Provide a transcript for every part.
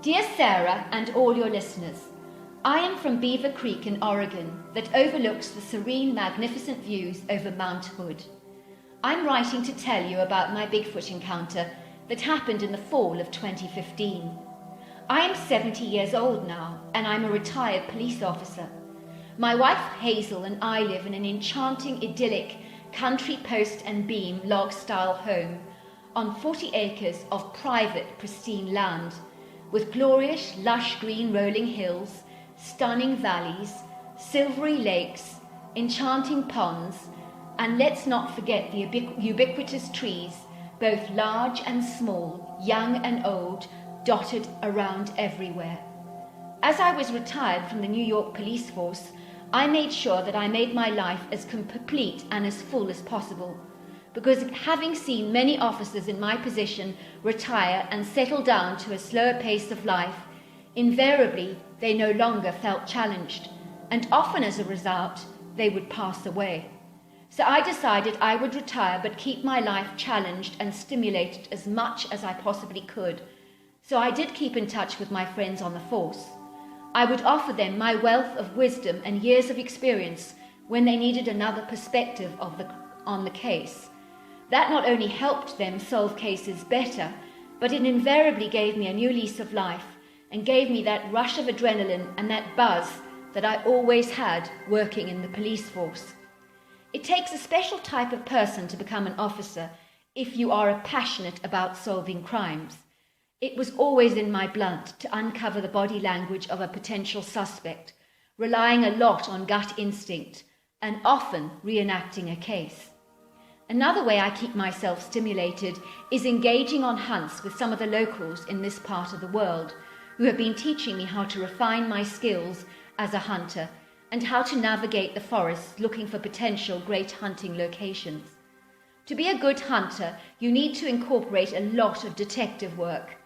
Dear Sarah and all your listeners, I am from Beaver Creek in Oregon that overlooks the serene, magnificent views over Mount Hood. I'm writing to tell you about my Bigfoot encounter that happened in the fall of 2015. I am 70 years old now, and I'm a retired police officer. My wife Hazel and I live in an enchanting, idyllic, country post and beam log-style home on 40 acres of private, pristine land, with glorious, lush green rolling hills, stunning valleys, silvery lakes, enchanting ponds, and let's not forget the ubiquitous trees, both large and small, young and old, dotted around everywhere. As I was retired from the New York police force, I made sure that I made my life as complete and as full as possible, because having seen many officers in my position retire and settle down to a slower pace of life, invariably they no longer felt challenged, and often as a result, they would pass away. So I decided I would retire but keep my life challenged and stimulated as much as I possibly could. So I did keep in touch with my friends on the force. I would offer them my wealth of wisdom and years of experience when they needed another perspective on the case. That not only helped them solve cases better, but it invariably gave me a new lease of life and gave me that rush of adrenaline and that buzz that I always had working in the police force. It takes a special type of person to become an officer if you are passionate about solving crimes. It was always in my blood to uncover the body language of a potential suspect, relying a lot on gut instinct and often reenacting a case. Another way I keep myself stimulated is engaging on hunts with some of the locals in this part of the world who have been teaching me how to refine my skills as a hunter and how to navigate the forests looking for potential great hunting locations. To be a good hunter, you need to incorporate a lot of detective work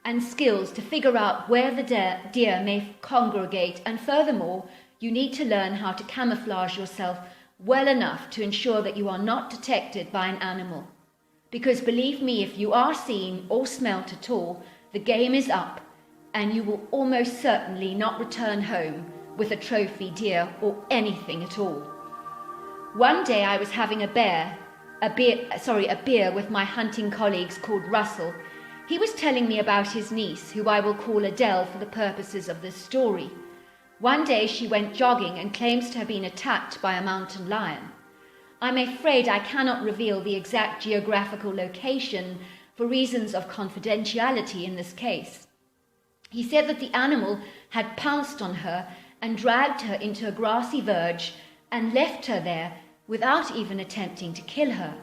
and skills to figure out where the deer may congregate, and furthermore, you need to learn how to camouflage yourself well enough to ensure that you are not detected by an animal. Because believe me, if you are seen or smelt at all, the game is up and you will almost certainly not return home with a trophy deer or anything at all. One day I was having a beer with my hunting colleagues called Russell. He was telling me about his niece, who I will call Adele for the purposes of this story. One day she went jogging and claims to have been attacked by a mountain lion. I'm afraid I cannot reveal the exact geographical location for reasons of confidentiality in this case. He said that the animal had pounced on her and dragged her into a grassy verge and left her there without even attempting to kill her.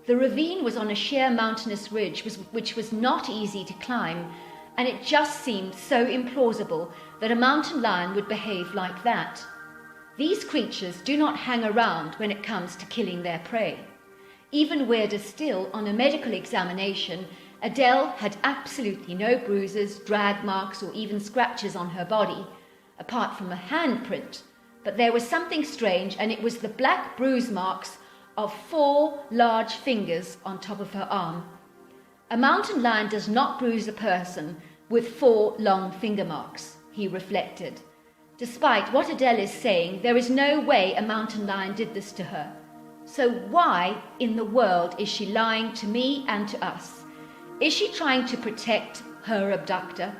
The ravine was on a sheer mountainous ridge which was not easy to climb, and it just seemed so implausible that a mountain lion would behave like that. These creatures do not hang around when it comes to killing their prey. Even weirder still, on a medical examination, Adele had absolutely no bruises, drag marks, or even scratches on her body, apart from a handprint. But there was something strange, and it was the black bruise marks of 4 large fingers on top of her arm. A mountain lion does not bruise a person with 4 long finger marks, he reflected. Despite what Adele is saying, there is no way a mountain lion did this to her. So why in the world is she lying to me and to us? Is she trying to protect her abductor?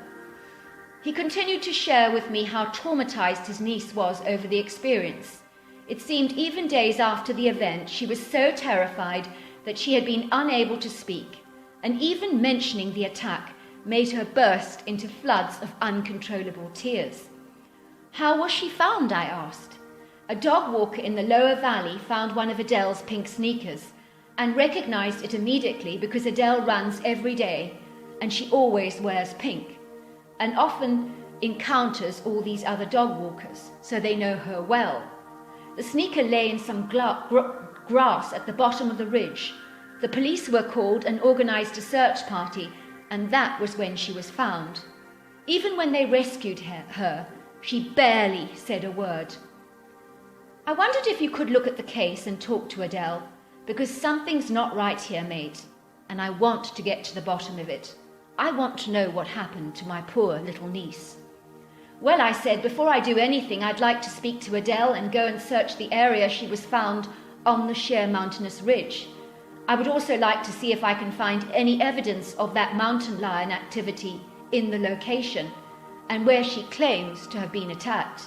He continued to share with me how traumatized his niece was over the experience. It seemed even days after the event, she was so terrified that she had been unable to speak, and even mentioning the attack made her burst into floods of uncontrollable tears. How was she found, I asked. A dog walker in the lower valley found one of Adele's pink sneakers and recognized it immediately because Adele runs every day and she always wears pink and often encounters all these other dog walkers, so they know her well. The sneaker lay in some grass at the bottom of the ridge. The police were called and organized a search party, and that was when she was found. Even when they rescued her, she barely said a word. I wondered if you could look at the case and talk to Adele, because something's not right here, mate, and I want to get to the bottom of it. I want to know what happened to my poor little niece. Well, I said, before I do anything, I'd like to speak to Adele and go and search the area she was found on the sheer mountainous ridge. I would also like to see if I can find any evidence of that mountain lion activity in the location and where she claims to have been attacked.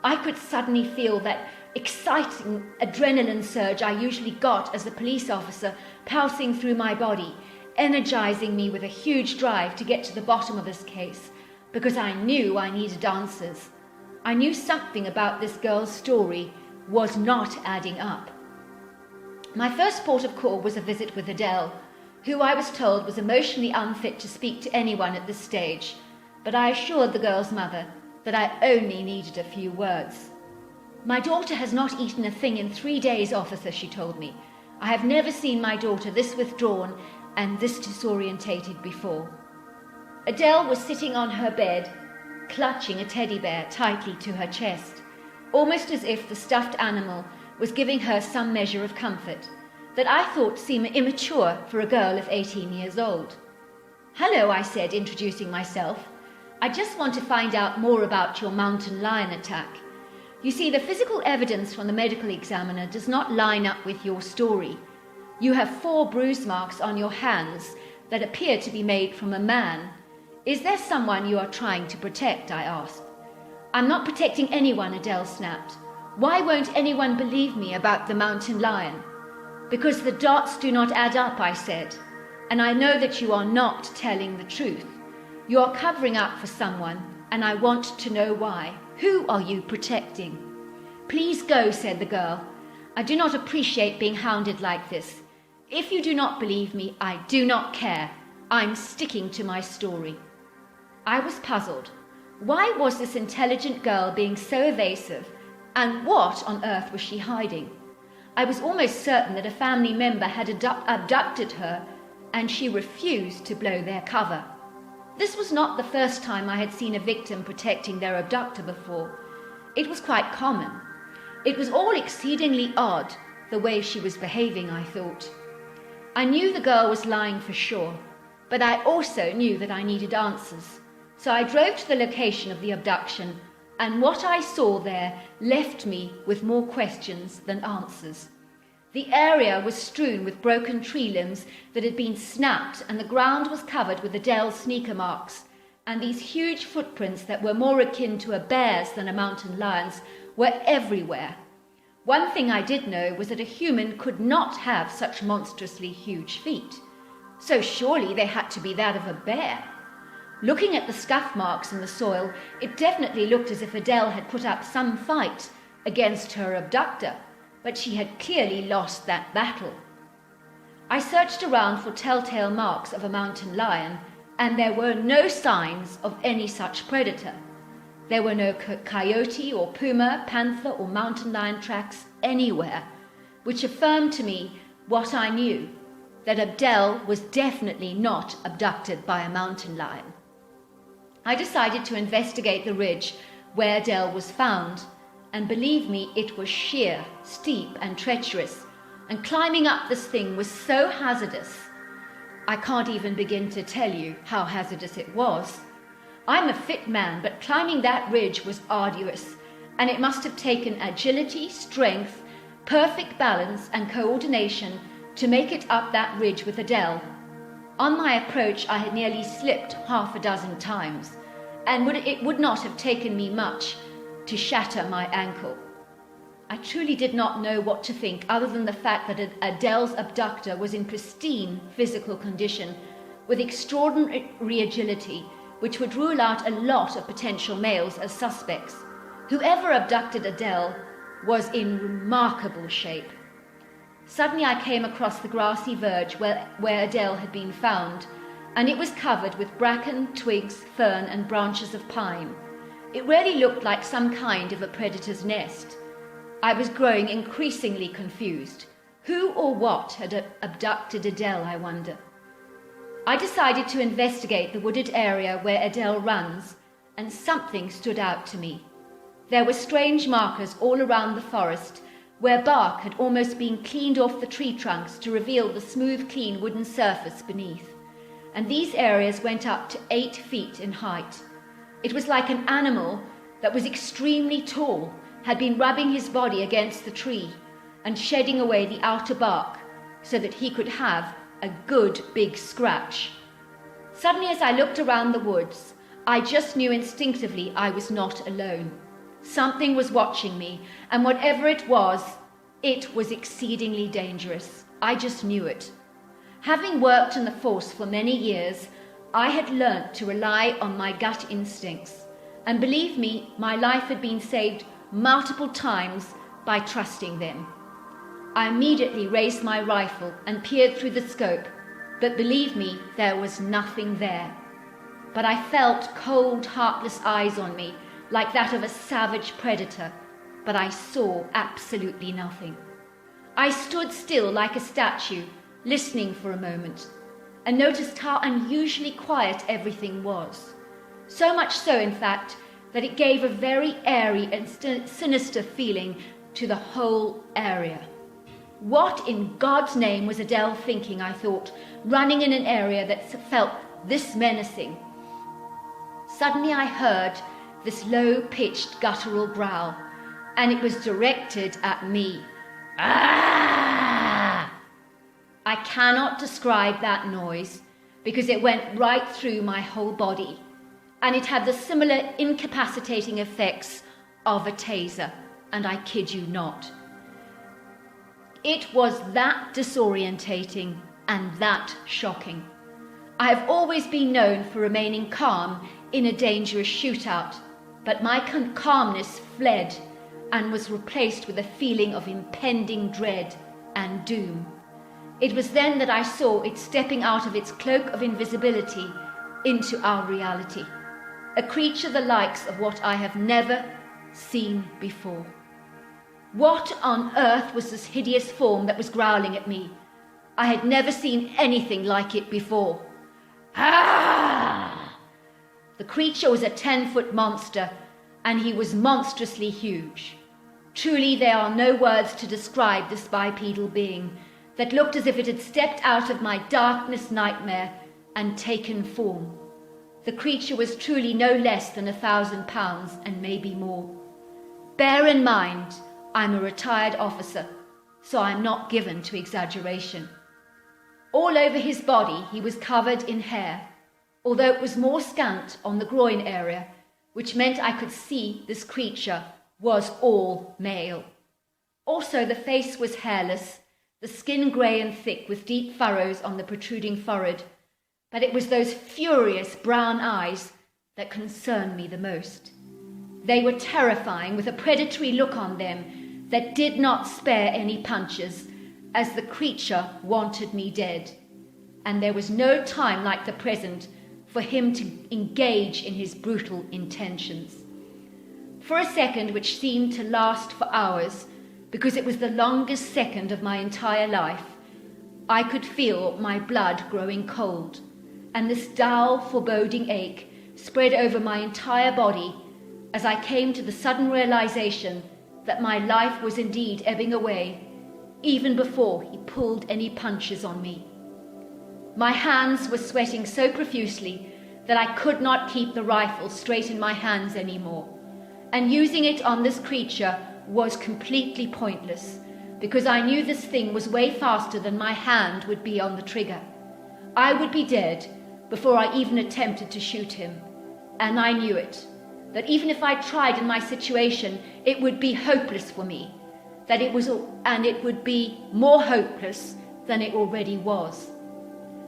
I could suddenly feel that exciting adrenaline surge I usually got as a police officer pulsing through my body, energizing me with a huge drive to get to the bottom of this case, because I knew I needed answers. I knew something about this girl's story was not adding up. My first port of call was a visit with Adele, who I was told was emotionally unfit to speak to anyone at this stage, but I assured the girl's mother that I only needed a few words. My daughter has not eaten a thing in 3 days, officer, she told me. I have never seen my daughter this withdrawn and this disorientated before. Adele was sitting on her bed, clutching a teddy bear tightly to her chest, almost as if the stuffed animal was giving her some measure of comfort that I thought seemed immature for a girl of 18 years old. Hello, I said, introducing myself. I just want to find out more about your mountain lion attack. You see, the physical evidence from the medical examiner does not line up with your story. You have 4 bruise marks on your hands that appear to be made from a man. Is there someone you are trying to protect? I asked. I'm not protecting anyone, Adele snapped. Why won't anyone believe me about the mountain lion? Because the dots do not add up, I said, and I know that you are not telling the truth. You are covering up for someone, and I want to know why. Who are you protecting? Please go, said the girl. I do not appreciate being hounded like this. If you do not believe me, I do not care. I'm sticking to my story. I was puzzled. Why was this intelligent girl being so evasive, and what on earth was she hiding? I was almost certain that a family member had abducted her, and she refused to blow their cover. This was not the first time I had seen a victim protecting their abductor before. It was quite common. It was all exceedingly odd, the way she was behaving, I thought. I knew the girl was lying for sure, but I also knew that I needed answers. So I drove to the location of the abduction, and what I saw there left me with more questions than answers. The area was strewn with broken tree limbs that had been snapped, and the ground was covered with Adele's sneaker marks, and these huge footprints that were more akin to a bear's than a mountain lion's were everywhere. One thing I did know was that a human could not have such monstrously huge feet, so surely they had to be that of a bear. Looking at the scuff marks in the soil, it definitely looked as if Adele had put up some fight against her abductor, but she had clearly lost that battle. I searched around for telltale marks of a mountain lion, and there were no signs of any such predator. There were no coyote or puma, panther or mountain lion tracks anywhere, which affirmed to me what I knew, that Adele was definitely not abducted by a mountain lion. I decided to investigate the ridge where Adele was found, and believe me, it was sheer, steep and treacherous, and climbing up this thing was so hazardous. I can't even begin to tell you how hazardous it was. I'm a fit man, but climbing that ridge was arduous, and it must have taken agility, strength, perfect balance and coordination to make it up that ridge with Adele. On my approach, I had nearly slipped 6 times, and it would not have taken me much to shatter my ankle. I truly did not know what to think other than the fact that Adele's abductor was in pristine physical condition with extraordinary agility, which would rule out a lot of potential males as suspects. Whoever abducted Adele was in remarkable shape. Suddenly I came across the grassy verge where Adele had been found, and it was covered with bracken, twigs, fern and branches of pine. It really looked like some kind of a predator's nest. I was growing increasingly confused. Who or what had abducted Adele, I wonder? I decided to investigate the wooded area where Adele runs, and something stood out to me. There were strange markers all around the forest, where bark had almost been cleaned off the tree trunks to reveal the smooth, clean wooden surface beneath. and these areas went up to 8 feet in height. It was like an animal that was extremely tall had been rubbing his body against the tree and shedding away the outer bark so that he could have a good big scratch. Suddenly, as I looked around the woods, I just knew instinctively I was not alone. Something was watching me, and whatever it was exceedingly dangerous. I just knew it. Having worked in the force for many years, I had learnt to rely on my gut instincts, and believe me, my life had been saved multiple times by trusting them. I immediately raised my rifle and peered through the scope, but believe me, there was nothing there. But I felt cold, heartless eyes on me, like that of a savage predator, but I saw absolutely nothing. I stood still like a statue, listening for a moment, and noticed how unusually quiet everything was. So much so, in fact, that it gave a very airy and sinister feeling to the whole area. What in God's name was Adele thinking, I thought, running in an area that felt this menacing? Suddenly I heard this low-pitched guttural growl, and it was directed at me. Ah! I cannot describe that noise because it went right through my whole body, and it had the similar incapacitating effects of a taser, and I kid you not. It was that disorientating and that shocking. I have always been known for remaining calm in a dangerous shootout, but my calmness fled and was replaced with a feeling of impending dread and doom. It was then that I saw it stepping out of its cloak of invisibility into our reality, a creature the likes of what I have never seen before. What on earth was this hideous form that was growling at me? I had never seen anything like it before. Ah! The creature was a 10-foot monster, and he was monstrously huge. Truly, there are no words to describe this bipedal being that looked as if it had stepped out of my darkness nightmare and taken form. The creature was truly no less than 1,000 pounds and maybe more. Bear in mind, I'm a retired officer, so I'm not given to exaggeration. All over his body he was covered in hair, although it was more scant on the groin area, which meant I could see this creature was all male. Also, the face was hairless, the skin grey and thick with deep furrows on the protruding forehead, but it was those furious brown eyes that concerned me the most. They were terrifying, with a predatory look on them that did not spare any punches, as the creature wanted me dead, and there was no time like the present for him to engage in his brutal intentions. For a second, which seemed to last for hours, because it was the longest second of my entire life, I could feel my blood growing cold, and this dull, foreboding ache spread over my entire body as I came to the sudden realization that my life was indeed ebbing away, even before he pulled any punches on me. My hands were sweating so profusely that I could not keep the rifle straight in my hands anymore, and using it on this creature was completely pointless, because I knew this thing was way faster than my hand would be on the trigger. I would be dead before I even attempted to shoot him, and I knew it, that even if I tried in my situation, it would be hopeless for me, and it would be more hopeless than it already was.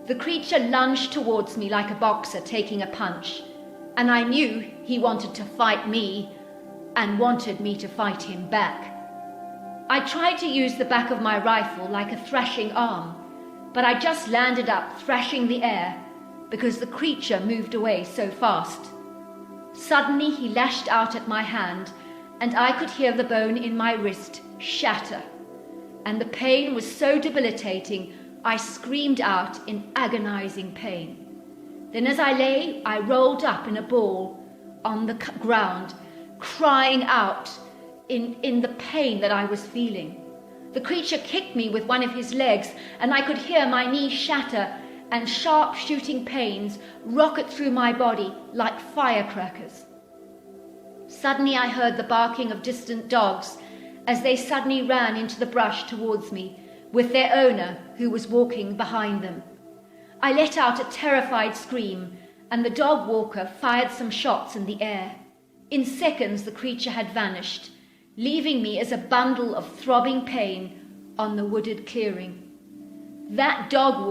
The creature lunged towards me like a boxer taking a punch, and I knew he wanted to fight me and wanted me to fight him back. I tried to use the back of my rifle like a thrashing arm, but I just landed up thrashing the air because the creature moved away so fast. Suddenly he lashed out at my hand, and I could hear the bone in my wrist shatter, and the pain was so debilitating I screamed out in agonizing pain. Then as I lay, I rolled up in a ball on the ground, crying out in the pain that I was feeling. The creature kicked me with one of his legs, and I could hear my knee shatter and sharp shooting pains rocket through my body like firecrackers. Suddenly I heard the barking of distant dogs as they suddenly ran into the brush towards me, with their owner, who was walking behind them. I let out a terrified scream, and the dog walker fired some shots in the air. In seconds the creature had vanished, leaving me as a bundle of throbbing pain on the wooded clearing. That dog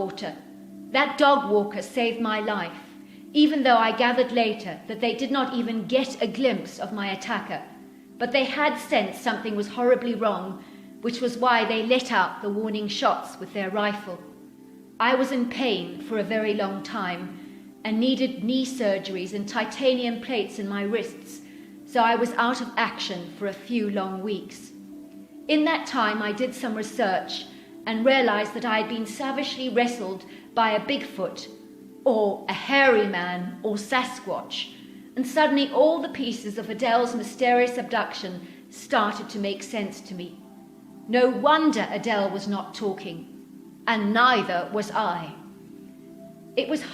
walker saved my life, even though I gathered later that they did not even get a glimpse of my attacker, but they had sensed something was horribly wrong, which was why they let out the warning shots with their rifle. I was in pain for a very long time and needed knee surgeries and titanium plates in my wrists, so I was out of action for a few long weeks. In that time I did some research and realized that I had been savagely wrestled by a Bigfoot, or a hairy man, or Sasquatch, and suddenly all the pieces of Adele's mysterious abduction started to make sense to me. No wonder Adele was not talking, and neither was I. It was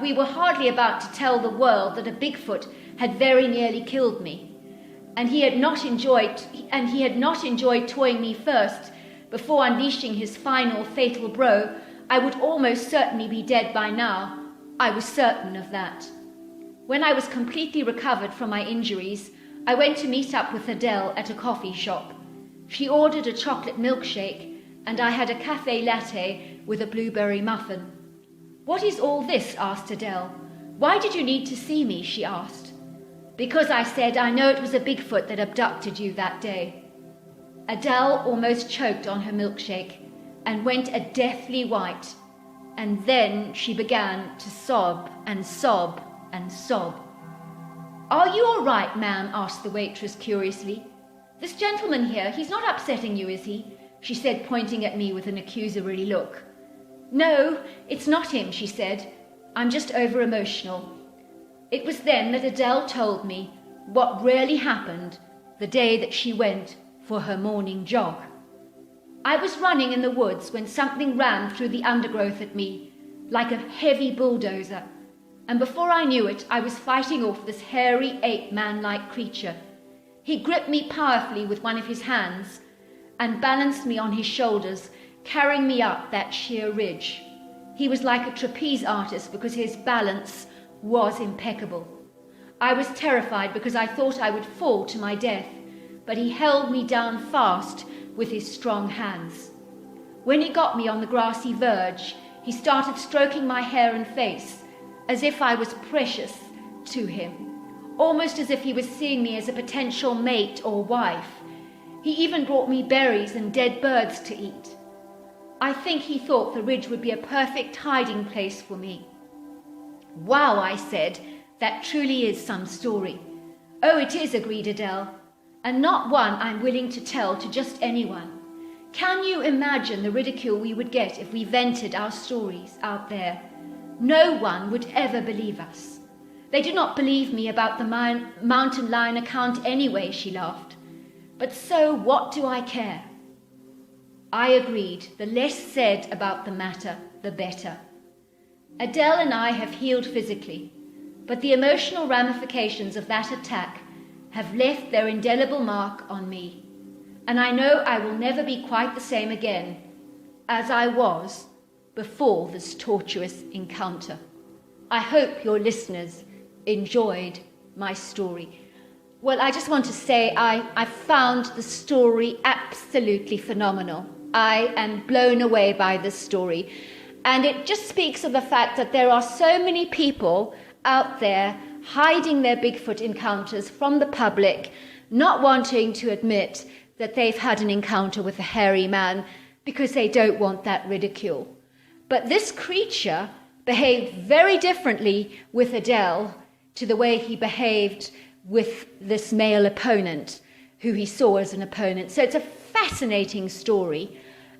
we were hardly about to tell the world that a Bigfoot had very nearly killed me, and he had not enjoyed toying me first before unleashing his final fatal blow. I would almost certainly be dead by now. I was certain of that. When I was completely recovered from my injuries, I went to meet up with Adele at a coffee shop. She ordered a chocolate milkshake, and I had a cafe latte with a blueberry muffin. "What is all this?" asked Adele. "Why did you need to see me?" she asked. "Because," I said, "I know it was a Bigfoot that abducted you that day." Adele almost choked on her milkshake and went a deathly white, and then she began to sob and sob and sob. "Are you all right, ma'am?" asked the waitress curiously. "This gentleman here, he's not upsetting you, is he?" she said, pointing at me with an accusatory look. "No, it's not him," she said. "I'm just over-emotional." It was then that Adele told me what really happened the day that she went for her morning jog. I was running in the woods when something ran through the undergrowth at me, like a heavy bulldozer, and before I knew it, I was fighting off this hairy ape-man-like creature. He gripped me powerfully with one of his hands and balanced me on his shoulders, carrying me up that sheer ridge. He was like a trapeze artist because his balance was impeccable. I was terrified because I thought I would fall to my death, but he held me down fast with his strong hands. When he got me on the grassy verge, he started stroking my hair and face as if I was precious to him, almost as if he was seeing me as a potential mate or wife. He even brought me berries and dead birds to eat. I think he thought the ridge would be a perfect hiding place for me. "Wow," I said, "that truly is some story." "Oh, it is," agreed Adele, "and not one I'm willing to tell to just anyone. Can you imagine the ridicule we would get if we vented our stories out there? No one would ever believe us. They do not believe me about the mountain lion account anyway," she laughed. "But so what do I care?" I agreed. The less said about the matter, the better. Adele and I have healed physically, but the emotional ramifications of that attack have left their indelible mark on me, and I know I will never be quite the same again as I was before this tortuous encounter. I hope your listeners enjoyed my story. Well, I just want to say I found the story absolutely phenomenal. I am blown away by this story, and it just speaks of the fact that there are so many people out there hiding their Bigfoot encounters from the public, not wanting to admit that they've had an encounter with a hairy man because they don't want that ridicule. But this creature behaved very differently with Adele to the way he behaved with this male opponent who he saw as an opponent. So it's a fascinating story,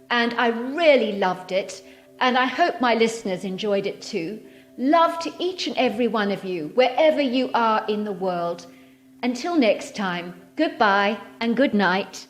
and I really loved it, and I hope my listeners enjoyed it too. Love to each and every one of you, wherever you are in the world. Until next time, goodbye and good night.